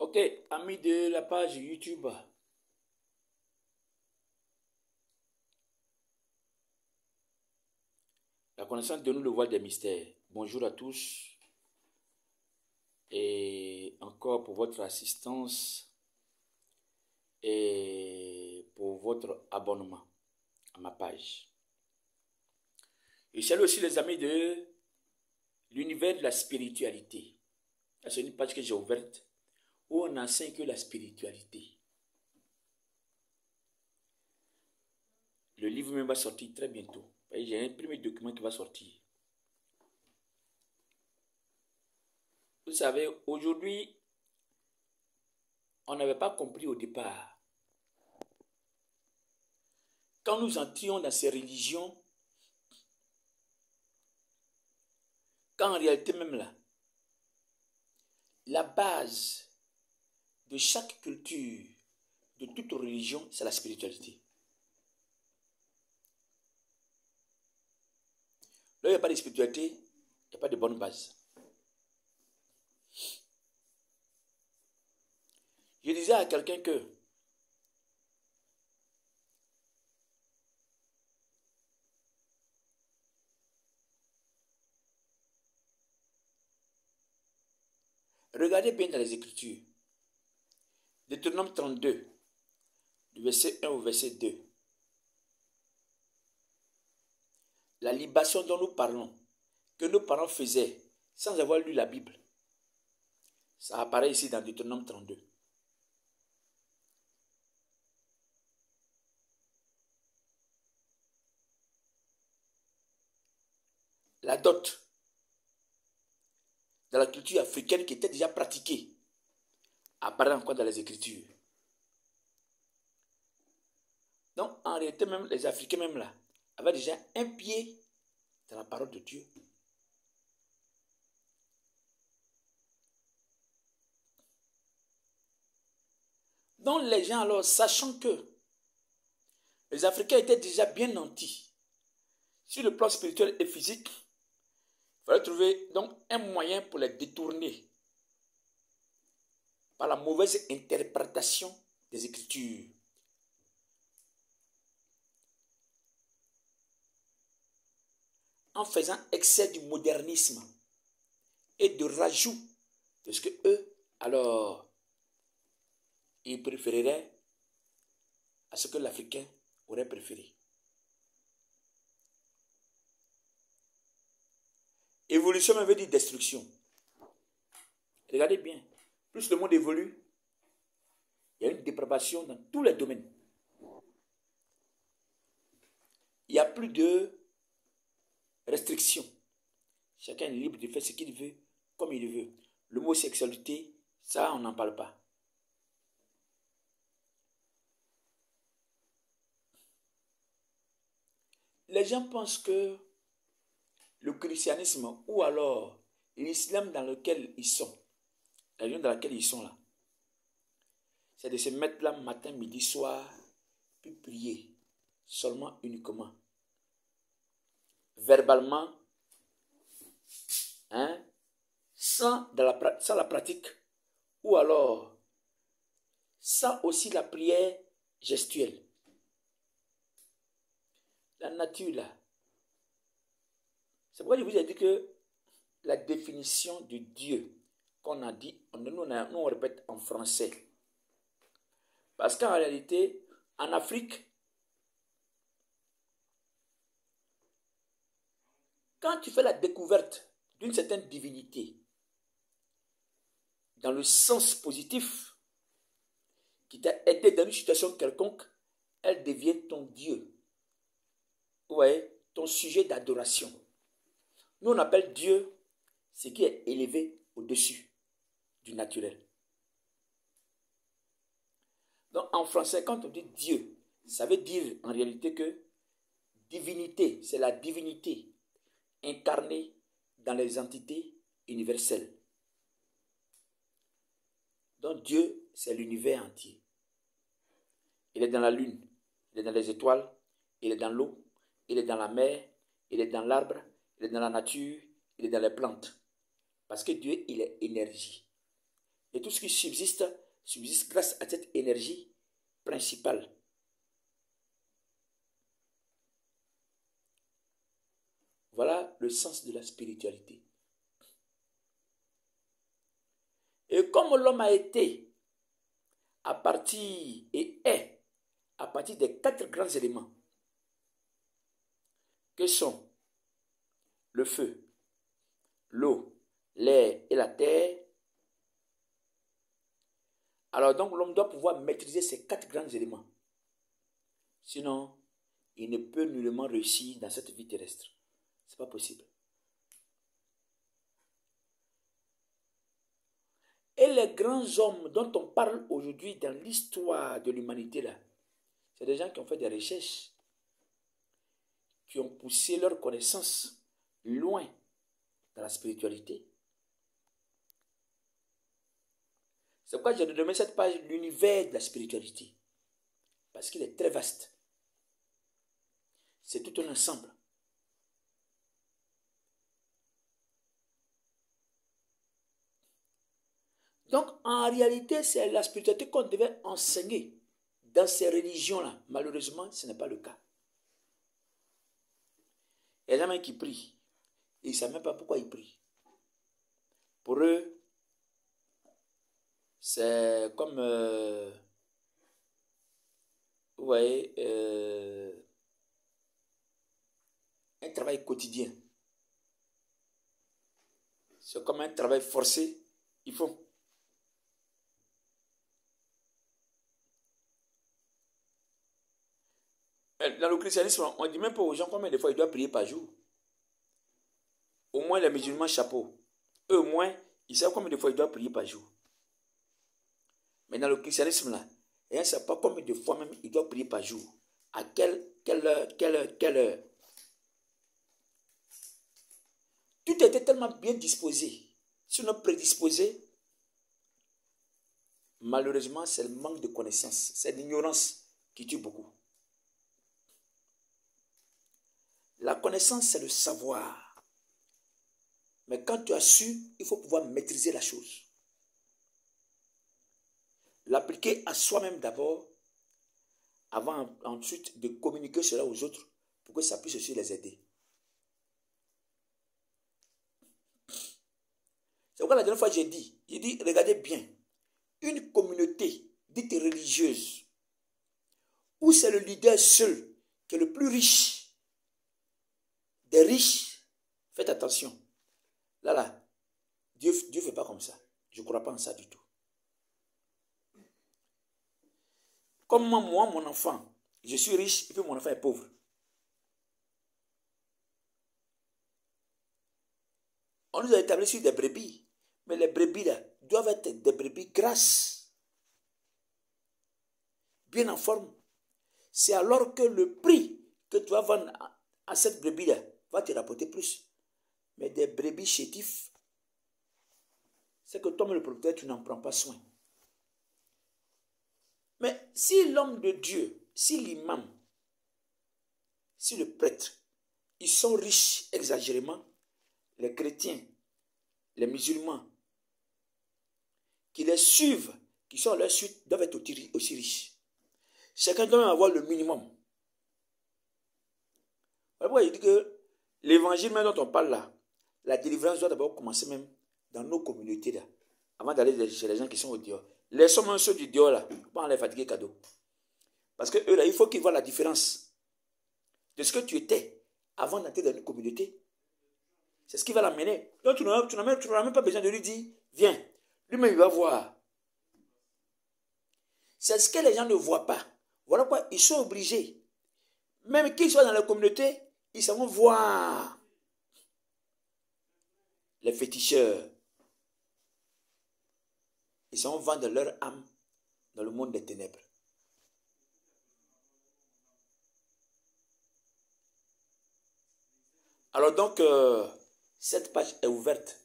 Ok, amis de la page YouTube, la connaissance de nous le voile des mystères. Bonjour à tous et encore pour votre assistance et pour votre abonnement à ma page. Et salue aussi les amis de l'univers de la spiritualité. C'est une page que j'ai ouverte où on enseigne que la spiritualité. Le livre même va sortir très bientôt. J'ai un premier document qui va sortir. Vous savez, aujourd'hui, on n'avait pas compris au départ. Quand nous entrions dans ces religions, qu'en réalité même là, la base de chaque culture, de toute religion, c'est la spiritualité. Là, il n'y a pas de spiritualité, il n'y a pas de bonne base. Je disais à quelqu'un que regardez bien dans les Écritures. Deutéronome 32, du verset 1 au verset 2. La libation dont nous parlons, que nos parents faisaient sans avoir lu la Bible, ça apparaît ici dans Deutéronome 32. La dot, dans la culture africaine qui était déjà pratiquée, apparaît encore dans les Écritures. Donc, en réalité, même les Africains, même là, avaient déjà un pied dans la parole de Dieu. Donc, les gens, alors, sachant que les Africains étaient déjà bien nantis sur le plan spirituel et physique, il fallait trouver donc un moyen pour les détourner par la mauvaise interprétation des Écritures. En faisant excès du modernisme et de rajout de ce que eux, alors, ils préféreraient à ce que l'Africain aurait préféré. Évolution même veut dire destruction. Regardez bien, plus le monde évolue, il y a une dépravation dans tous les domaines. Il n'y a plus de restrictions. Chacun est libre de faire ce qu'il veut, comme il veut. L'homosexualité, ça, on n'en parle pas. Les gens pensent que le christianisme ou alors l'islam dans lequel ils sont, la religion dans laquelle ils sont là, c'est de se mettre là matin, midi, soir, puis prier, seulement, uniquement. Verbalement, hein, sans la pratique, ou alors sans aussi la prière gestuelle. La nature là. C'est pourquoi je vous ai dit que la définition de Dieu qu'on a dit, nous on répète en français. Parce qu'en réalité, en Afrique, quand tu fais la découverte d'une certaine divinité, dans le sens positif, qui t'a aidé dans une situation quelconque, elle devient ton Dieu. Ouais, ton sujet d'adoration. Nous, on appelle Dieu ce qui est élevé au-dessus du naturel. Donc, en français, quand on dit Dieu, ça veut dire en réalité que divinité, c'est la divinité incarnée dans les entités universelles. Donc, Dieu, c'est l'univers entier. Il est dans la lune, il est dans les étoiles, il est dans l'eau, il est dans la mer, il est dans l'arbre, il est dans la nature, il est dans les plantes. Parce que Dieu, il est énergie. Et tout ce qui subsiste, subsiste grâce à cette énergie principale. Voilà le sens de la spiritualité. Et comme l'homme a été à partir et est à partir des 4 grands éléments que sont le feu, l'eau, l'air et la terre, alors donc l'homme doit pouvoir maîtriser ces 4 grands éléments. Sinon, il ne peut nullement réussir dans cette vie terrestre. Ce n'est pas possible. Et les grands hommes dont on parle aujourd'hui dans l'histoire de l'humanité, là, c'est des gens qui ont fait des recherches, qui ont poussé leur connaissance loin dans la spiritualité. C'est pourquoi j'ai nommé cette page l'univers de la spiritualité. Parce qu'il est très vaste. C'est tout un ensemble. Donc, en réalité, c'est la spiritualité qu'on devait enseigner dans ces religions-là. Malheureusement, ce n'est pas le cas. Il y a des gens qui prient. Ils ne savent même pas pourquoi ils prient. Pour eux, c'est comme, vous voyez, un travail quotidien. C'est comme un travail forcé. Ils font. Dans le christianisme, on ne dit même pas aux gens combien de fois ils doivent prier par jour. Au moins les musulmans chapeau. Eux au moins, ils savent combien de fois ils doivent prier par jour. Mais dans le christianisme, là, ils ne savent pas combien de fois même ils doivent prier par jour. À quelle heure. Tout était tellement bien disposé. Si on est prédisposé, malheureusement, c'est le manque de connaissance. C'est l'ignorance qui tue beaucoup. La connaissance, c'est le savoir. Mais quand tu as su, il faut pouvoir maîtriser la chose. L'appliquer à soi-même d'abord, avant ensuite de communiquer cela aux autres, pour que ça puisse aussi les aider. C'est pourquoi la dernière fois j'ai dit, regardez bien, une communauté dite religieuse, où c'est le leader seul qui est le plus riche, des riches, faites attention. Là, Dieu ne fait pas comme ça. Je ne crois pas en ça du tout. Comme moi, mon enfant, je suis riche et puis mon enfant est pauvre. On nous a établi sur des brebis. Mais les brebis là doivent être des brebis grasses, bien en forme. C'est alors que le prix que tu vas vendre à cette brebis là va te rapporter plus. Mais des brebis chétifs, c'est que toi, le propriétaire, tu n'en prends pas soin. Mais si l'homme de Dieu, si l'imam, si le prêtre, ils sont riches exagérément, les chrétiens, les musulmans, qui les suivent, qui sont à leur suite, doivent être aussi riches. Chacun doit avoir le minimum. Voilà pourquoi il dit que l'évangile même dont on parle là, la délivrance doit d'abord commencer même dans nos communautés là, avant d'aller chez les gens qui sont au dehors. Les sommes ceux du dehors là, pas les fatiguer cadeau. Parce que eux là, il faut qu'ils voient la différence de ce que tu étais avant d'entrer dans une communauté. C'est ce qui va l'amener. Donc tu n'as même pas besoin de lui dire, viens. Lui-même il va voir. C'est ce que les gens ne voient pas. Voilà pourquoi ils sont obligés. Même qu'ils soient dans la communauté, ils savent voir les féticheurs. Ils savent vendre leur âme dans le monde des ténèbres. Alors donc, cette page est ouverte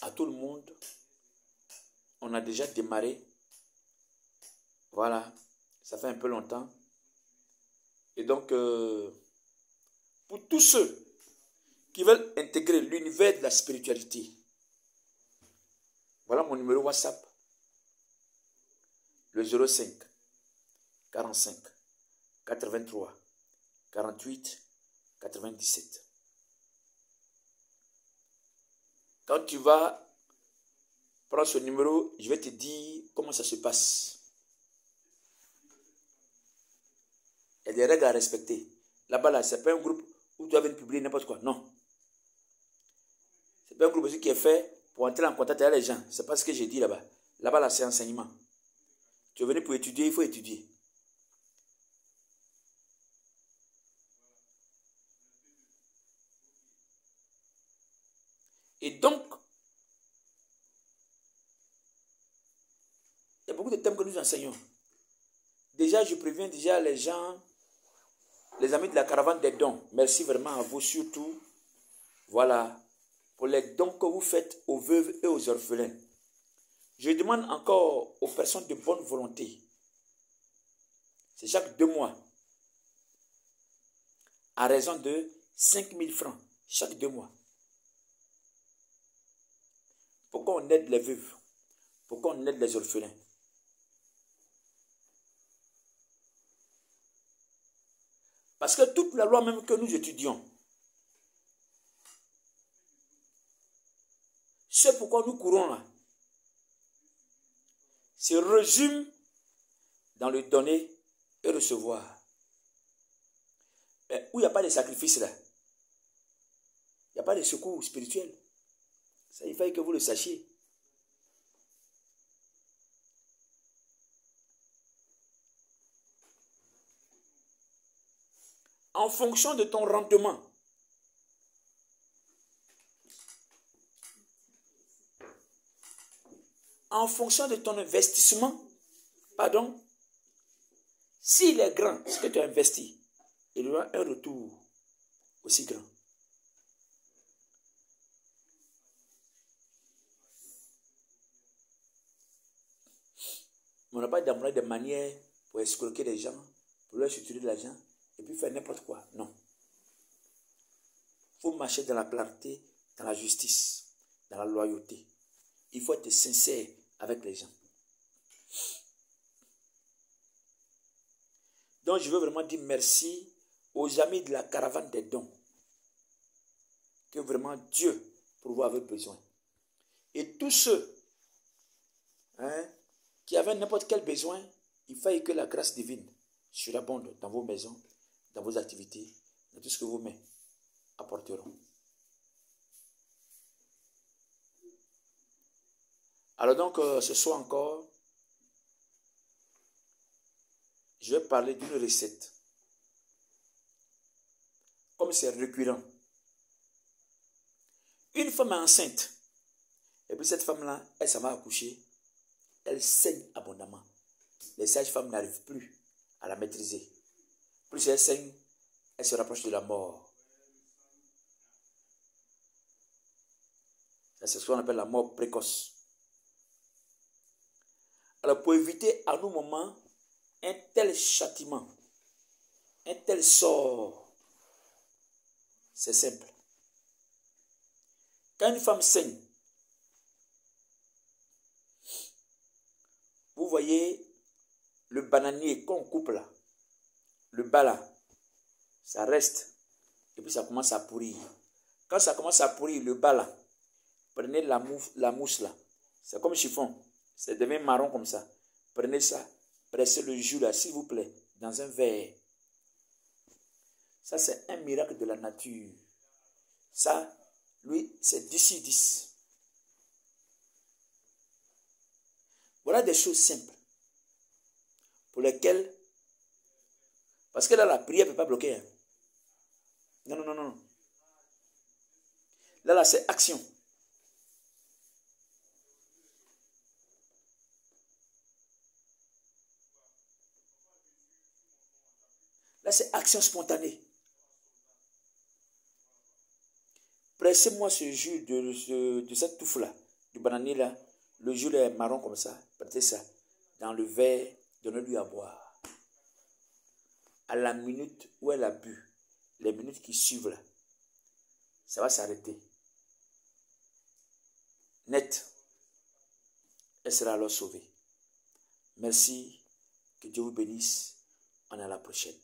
à tout le monde. On a déjà démarré. Voilà, ça fait un peu longtemps. Et donc, pour tous ceux qui veulent intégrer l'univers de la spiritualité, Voilà mon numéro WhatsApp. Le 05 45 83 48 97. Quand tu vas prendre ce numéro, je vais te dire comment ça se passe. Il y a des règles à respecter. Là-bas, là, ce n'est pas un groupe où tu vas venir publier n'importe quoi. Non. Ce n'est pas un groupe aussi qui est fait pour entrer en contact avec les gens. C'est pas ce que j'ai dit là-bas. Là-bas, là, c'est enseignement. Tu es venu pour étudier, il faut étudier. Et donc, il y a beaucoup de thèmes que nous enseignons. Déjà, je préviens déjà les gens, les amis de la caravane des dons. Merci vraiment à vous surtout. Voilà. Pour les dons que vous faites aux veuves et aux orphelins. Je demande encore aux personnes de bonne volonté. C'est chaque 2 mois. À raison de 5 000 francs. Chaque 2 mois. Pourquoi on aide les veuves? Pourquoi on aide les orphelins? Parce que toute la loi même que nous étudions, ce pourquoi nous courons là, se résume dans le donner et recevoir. Mais où il n'y a pas de sacrifice là, il n'y a pas de secours spirituel. Ça, il fallait que vous le sachiez. En fonction de ton rendement, en fonction de ton investissement, pardon, s'il est grand, ce que tu as investi, il y aura un retour aussi grand. On n'a pas d'amener des manières pour escroquer les gens, pour leur suturer de l'argent, et puis faire n'importe quoi. Non. Il faut marcher dans la clarté, dans la justice, dans la loyauté. Il faut être sincère avec les gens. Donc, je veux vraiment dire merci aux amis de la caravane des dons. Que vraiment Dieu pourvoit avoir besoin. Et tous ceux qui avaient n'importe quel besoin, il fallait que la grâce divine surabonde dans vos maisons, dans vos activités, dans tout ce que vos mains apporteront. Alors donc, ce soir encore, je vais parler d'une recette. Comme c'est récurrent. Une femme est enceinte. Et puis cette femme-là, elle s'en va accoucher. Elle saigne abondamment. Les sages-femmes n'arrivent plus à la maîtriser. Plus elle saigne, elle se rapproche de la mort. C'est ce qu'on appelle la mort précoce. Alors pour éviter à nos moments un tel châtiment, un tel sort, c'est simple. Quand une femme saigne, vous voyez le bananier qu'on coupe là, le bas là, ça reste et puis ça commence à pourrir. Quand ça commence à pourrir, le bas là, prenez la mousse là, c'est comme chiffon, ça devient marron comme ça. Prenez ça, pressez le jus là, s'il vous plaît, dans un verre. Ça, c'est un miracle de la nature. Ça, lui, c'est 10/10. Voilà des choses simples pour lesquelles, parce que là, la prière ne peut pas bloquer. Hein. Non, non, non, non. Là, c'est action. Là, c'est action spontanée. Pressez-moi ce jus de cette touffe-là, du bananier là. Le jus est marron comme ça. Pressez ça dans le verre, donnez-lui à boire. À la minute où elle a bu, les minutes qui suivent là, ça va s'arrêter. Net. elle sera alors sauvée. Merci, que Dieu vous bénisse. On est à la prochaine.